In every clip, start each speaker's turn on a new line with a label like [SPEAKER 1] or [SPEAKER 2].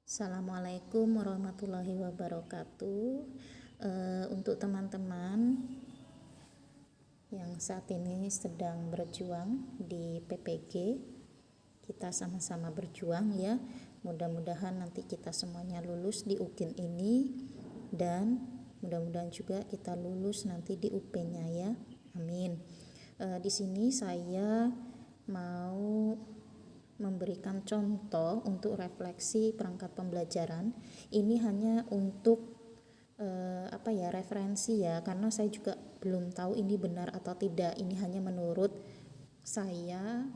[SPEAKER 1] Assalamualaikum warahmatullahi wabarakatuh. Untuk teman-teman yang saat ini sedang berjuang di PPG, kita sama-sama berjuang ya. Mudah-mudahan nanti kita semuanya lulus di UKIN ini, dan mudah-mudahan juga kita lulus nanti di UP-nya ya. Amin. Di sini saya mau memberikan contoh untuk refleksi perangkat pembelajaran. Ini hanya untuk referensi ya, karena saya juga belum tahu ini benar atau tidak. Ini hanya menurut saya,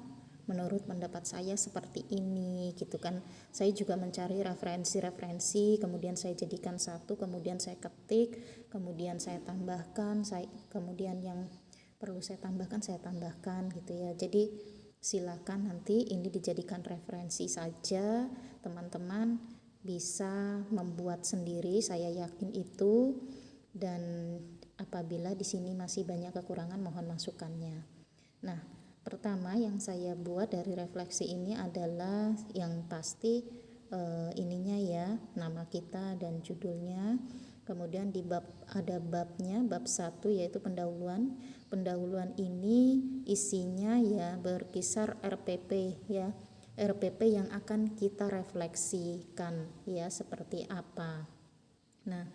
[SPEAKER 1] menurut pendapat saya seperti ini gitu kan. Saya juga mencari referensi, kemudian saya jadikan satu, kemudian saya ketik, kemudian saya tambahkan, kemudian yang perlu saya tambahkan gitu ya. Jadi silakan nanti ini dijadikan referensi saja, teman-teman bisa membuat sendiri, saya yakin itu. Dan apabila di sini masih banyak kekurangan, mohon masukannya. Nah, pertama yang saya buat dari refleksi ini adalah yang pasti ininya ya, nama kita dan judulnya. Kemudian di ada babnya, bab 1 yaitu pendahuluan. Pendahuluan ini isinya ya berkisar RPP ya. RPP yang akan kita refleksikan ya seperti apa. Nah,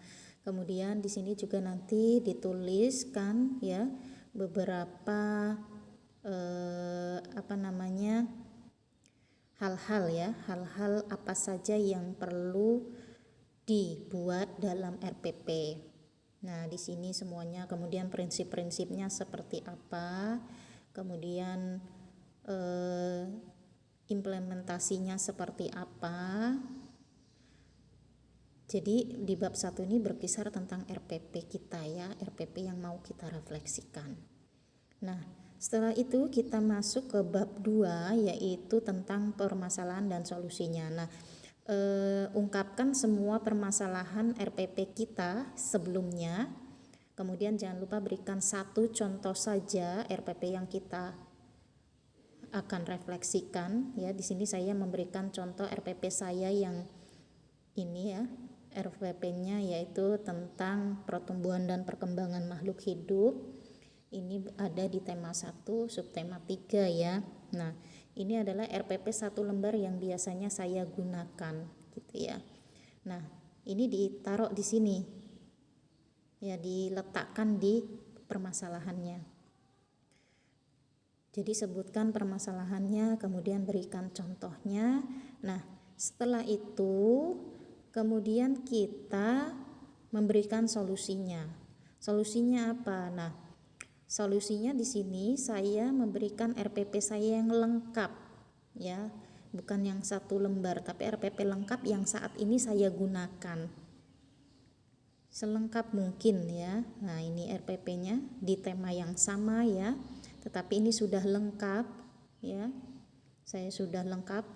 [SPEAKER 1] kemudian di sini juga nanti dituliskan ya beberapa hal-hal apa saja yang perlu dibuat dalam RPP. Nah, di sini semuanya, kemudian prinsip-prinsipnya seperti apa, kemudian implementasinya seperti apa. Jadi di bab 1 ini berkisar tentang RPP kita ya, RPP yang mau kita refleksikan. Nah, setelah itu kita masuk ke bab 2 yaitu tentang permasalahan dan solusinya. Nah, ungkapkan semua permasalahan RPP kita sebelumnya. Kemudian jangan lupa berikan satu contoh saja RPP yang kita akan refleksikan ya. Di sini saya memberikan contoh RPP saya yang ini ya. RPP-nya yaitu tentang pertumbuhan dan perkembangan makhluk hidup. Ini ada di tema 1, subtema 3 ya. Nah, ini adalah RPP 1 lembar yang biasanya saya gunakan gitu ya. Nah, ini ditaruh di sini. Ya, diletakkan di permasalahannya. Jadi sebutkan permasalahannya, kemudian berikan contohnya. Nah, setelah itu kemudian kita memberikan solusinya. Solusinya apa? Nah, solusinya di sini saya memberikan RPP saya yang lengkap ya, bukan yang 1 lembar, tapi RPP lengkap yang saat ini saya gunakan. Selengkap mungkin ya. Nah, ini RPP-nya di tema yang sama ya, tetapi ini sudah lengkap ya. Saya sudah lengkap.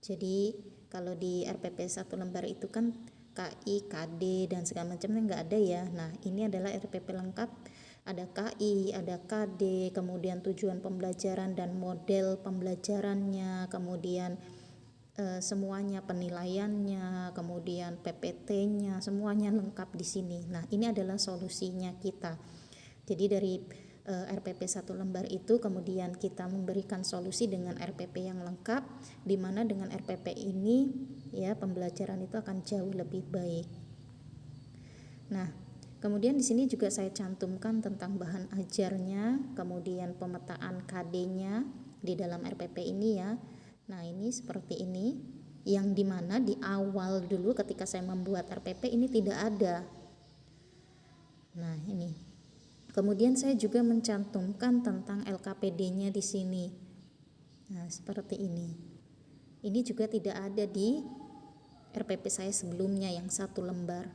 [SPEAKER 1] Jadi kalau di RPP 1 lembar itu kan KI, KD dan segala macamnya enggak ada ya. Nah, ini adalah RPP lengkap. Ada KI, ada KD, kemudian tujuan pembelajaran dan model pembelajarannya, kemudian semuanya penilaiannya, kemudian PPT-nya, semuanya lengkap di sini. Nah, ini adalah solusinya kita. Jadi dari RPP 1 lembar itu kemudian kita memberikan solusi dengan RPP yang lengkap, di mana dengan RPP ini ya pembelajaran itu akan jauh lebih baik. Nah, kemudian di sini juga saya cantumkan tentang bahan ajarnya, kemudian pemetaan KD-nya di dalam RPP ini ya. Nah, ini seperti ini, yang dimana di awal dulu ketika saya membuat RPP ini tidak ada. Nah, ini. Kemudian saya juga mencantumkan tentang LKPD-nya di sini. Nah, seperti ini. Ini juga tidak ada di RPP saya sebelumnya yang 1 lembar.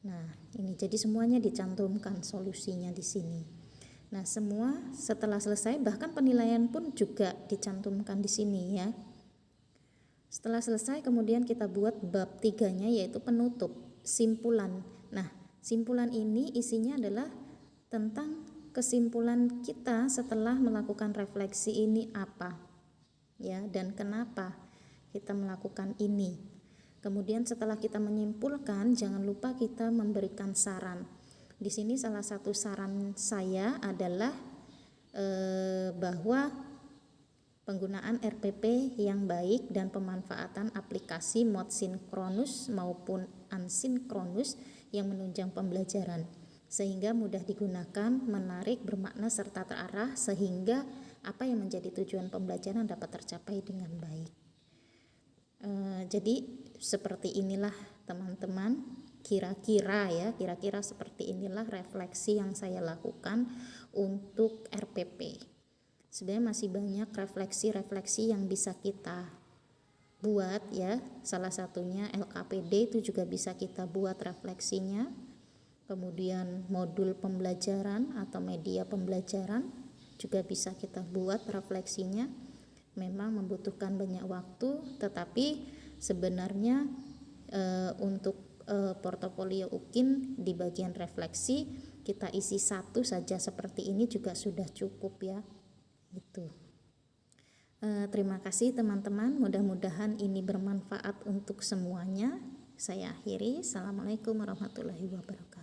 [SPEAKER 1] Nah, ini jadi semuanya dicantumkan solusinya di sini. Nah, semua setelah selesai, bahkan penilaian pun juga dicantumkan di sini ya. Setelah selesai kemudian kita buat bab 3-nya yaitu penutup, simpulan. Nah, simpulan ini isinya adalah tentang kesimpulan kita setelah melakukan refleksi ini apa ya, dan kenapa kita melakukan ini. Kemudian setelah kita menyimpulkan, jangan lupa kita memberikan saran. Di sini salah satu saran saya adalah bahwa penggunaan RPP yang baik dan pemanfaatan aplikasi mode sinkronus maupun asinkronus yang menunjang pembelajaran, sehingga mudah digunakan, menarik, bermakna, serta terarah, sehingga apa yang menjadi tujuan pembelajaran dapat tercapai dengan baik. Jadi seperti inilah teman-teman, kira-kira seperti inilah refleksi yang saya lakukan untuk RPP. Sebenarnya masih banyak refleksi-refleksi yang bisa kita buat ya. Salah satunya LKPD itu juga bisa kita buat refleksinya. Kemudian modul pembelajaran atau media pembelajaran juga bisa kita buat refleksinya. Memang membutuhkan banyak waktu, tetapi sebenarnya untuk portofolio UKIN di bagian refleksi kita isi satu saja seperti ini juga sudah cukup ya. Gitu. Terima kasih teman-teman, mudah-mudahan ini bermanfaat untuk semuanya. Saya akhiri. Assalamualaikum warahmatullahi wabarakatuh.